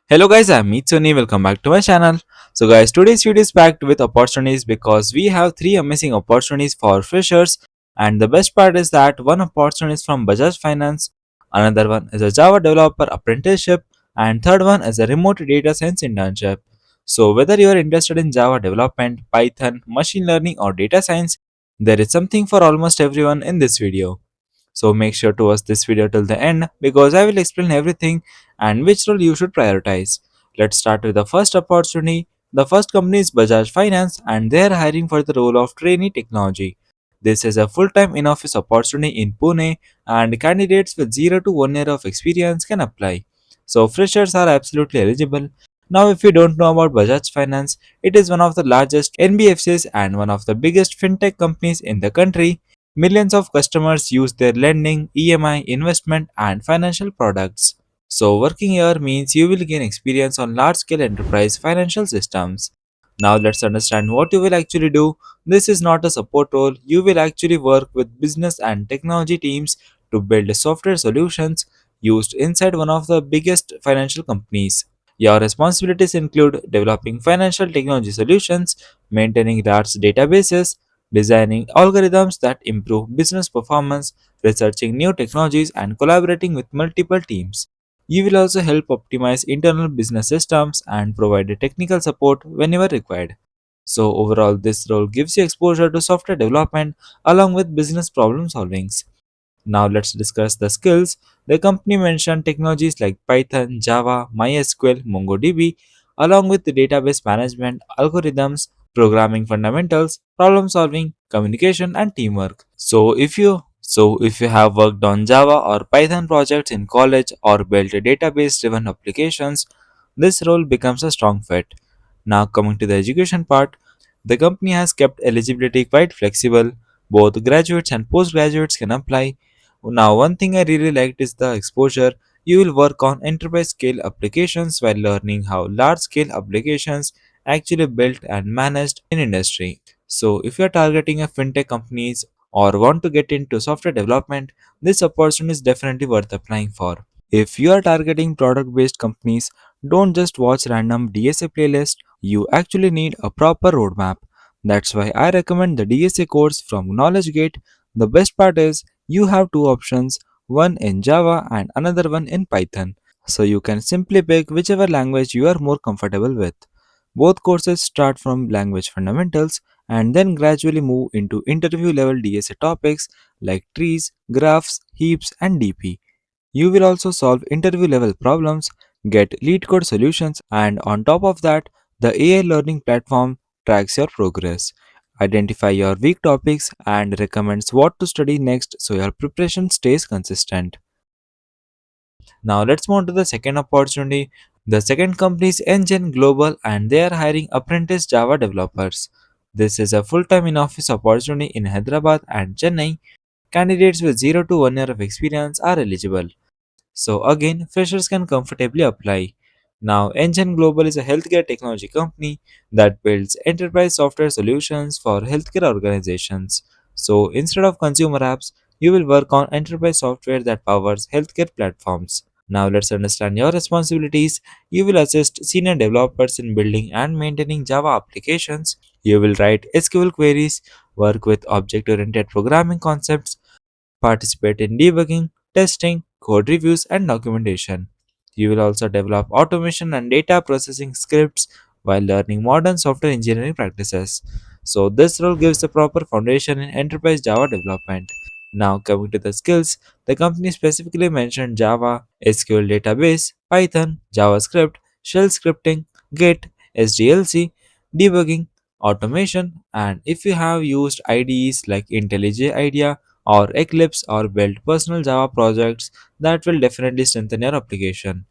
Hello guys, I'm Mitsuni. Welcome back to my channel. So guys, today's video is packed with opportunities because we have three amazing opportunities for freshers, and the best part is that one opportunity is from Bajaj Finance, another one is a Java developer apprenticeship, and third one is a remote data science internship. So whether you are interested in Java development, Python, machine learning or data science, there is something for almost everyone in this video. So make sure to watch this video till the end because I will explain everything and which role you should prioritize. Let's start with the first opportunity. The first company is Bajaj Finance and they are hiring for the role of Trainee Technology. This is a full-time in-office opportunity in Pune and candidates with 0 to 1 year of experience can apply. So freshers are absolutely eligible. Now if you don't know about Bajaj Finance, it is one of the largest NBFCs and one of the biggest fintech companies in the country. Millions of customers use their lending, EMI, investment, and financial products. So, working here means you will gain experience on large scale enterprise financial systems. Now, let's understand what you will actually do. This is not a support role, you will actually work with business and technology teams to build software solutions used inside one of the biggest financial companies. Your responsibilities include developing financial technology solutions, maintaining large databases, designing algorithms that improve business performance, researching new technologies, and collaborating with multiple teams. You will also help optimize internal business systems and provide technical support whenever required. So, overall, this role gives you exposure to software development along with business problem solving. Now let's discuss the skills. The company mentioned technologies like Python, Java, MySQL, MongoDB, along with the database management, algorithms, programming fundamentals, problem solving, communication, and teamwork. So if you have worked on Java or Python projects in college or built database driven applications, this role becomes a strong fit. Now coming to the education part, the company has kept eligibility quite flexible. Both graduates and postgraduates can apply. Now, one thing I really liked is the exposure. You will work on enterprise scale applications while learning how large scale applications actually built and managed in industry. So, if you are targeting a fintech companies or want to get into software development, this opportunity is definitely worth applying for. If you are targeting product based companies, don't just watch random DSA playlist, you actually need a proper roadmap. That's why I recommend the DSA course from KnowledgeGate. The best part is you have two options, one in Java and another one in Python. So you can simply pick whichever language you are more comfortable with. Both courses start from language fundamentals and then gradually move into interview level DSA topics like trees, graphs, heaps, and DP. You will also solve interview level problems, get lead code solutions, and on top of that, the AI learning platform tracks your progress, identify your weak topics, and recommends what to study next so your preparation stays consistent. Now let's move on to the second opportunity. The second company is EnGen Global and they are hiring apprentice Java developers. This is a full-time in-office opportunity in Hyderabad and Chennai. Candidates with 0 to 1 year of experience are eligible. So again, freshers can comfortably apply. Now, EnGen Global is a healthcare technology company that builds enterprise software solutions for healthcare organizations. So instead of consumer apps, you will work on enterprise software that powers healthcare platforms. Now let's understand your responsibilities. You will assist senior developers in building and maintaining Java applications. You will write SQL queries, work with object-oriented programming concepts, participate in debugging, testing, code reviews, and documentation. You will also develop automation and data processing scripts while learning modern software engineering practices. So, this role gives the proper foundation in enterprise Java development. Now, coming to the skills, the company specifically mentioned Java, SQL database, Python, JavaScript, shell scripting, Git, SDLC, debugging, automation, and if you have used IDEs like IntelliJ IDEA or Eclipse or build personal Java projects, that will definitely strengthen your application.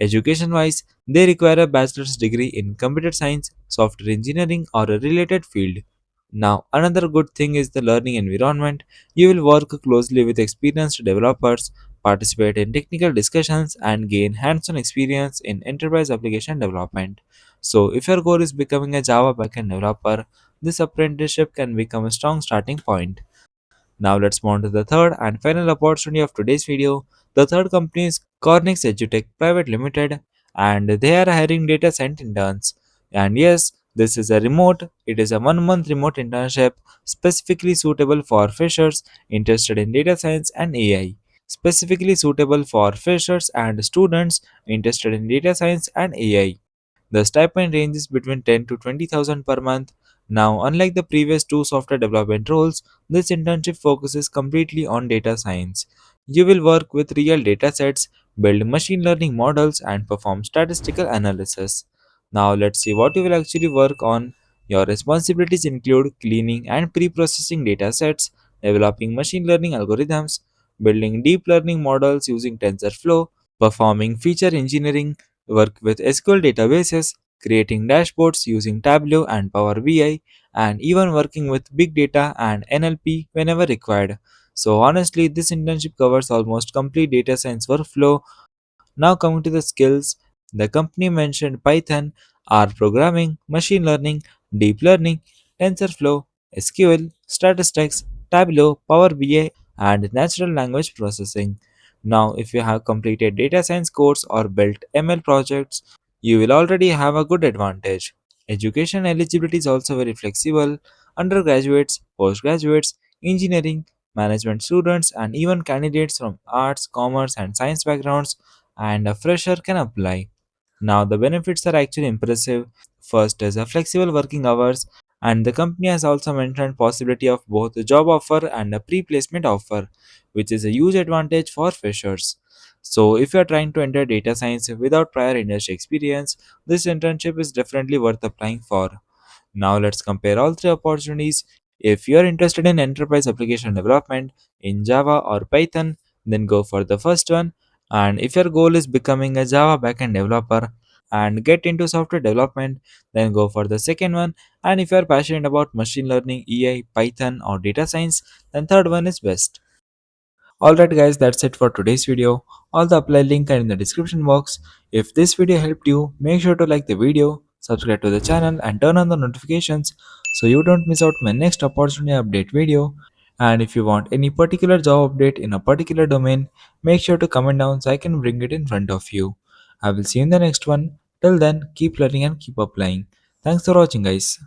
Education wise, they require a bachelor's degree in computer science, software engineering, or a related field. Now, another good thing is the learning environment. You will work closely with experienced developers, participate in technical discussions, and gain hands on experience in enterprise application development. So, if your goal is becoming a Java backend developer, this apprenticeship can become a strong starting point. Now let's move on to the third and final opportunity of today's video. The third company is Cornex Edutech Private Limited and they are hiring data science interns. And yes, this is a remote, it is a 1 month remote internship specifically suitable for freshers interested in data science and AI. Specifically suitable for freshers and students interested in data science and AI. The stipend ranges between 10 to 20,000 per month. Now, unlike the previous two software development roles, this internship focuses completely on data science. You will work with real data sets, build machine learning models, and perform statistical analysis. Now, let's see what you will actually work on. Your responsibilities include cleaning and pre processing data sets, developing machine learning algorithms, building deep learning models using TensorFlow, performing feature engineering, work with SQL databases, creating dashboards using Tableau and Power BI, and even working with big data and NLP whenever required. So, honestly, this internship covers almost complete data science workflow. Now, coming to the skills, the company mentioned Python, R programming, machine learning, deep learning, TensorFlow, SQL, statistics, Tableau, Power BI, and natural language processing. Now, if you have completed data science course or built ML projects, you will already have a good advantage. Education eligibility is also very flexible. Undergraduates, postgraduates, engineering, management students, and even candidates from arts, commerce, and science backgrounds and a fresher can apply. Now, the benefits are actually impressive. First is a flexible working hours, and the company has also mentioned possibility of both a job offer and a pre-placement offer, which is a huge advantage for freshers. So, if you are trying to enter data science without prior industry experience, this internship is definitely worth applying for. Now let's compare all three opportunities. If you are interested in enterprise application development in Java or Python, then go for the first one. And if your goal is becoming a Java backend developer and get into software development, then go for the second one. And if you are passionate about machine learning, AI, Python, or data science, then third one is best. Alright guys, that's it for today's video. All the apply link are in the description box. If this video helped you, make sure to like the video, subscribe to the channel and turn on the notifications so you don't miss out my next opportunity update video. And if you want any particular job update in a particular domain, make sure to comment down so I can bring it in front of you. I will see you in the next one. Till then, keep learning and keep applying. Thanks for watching guys.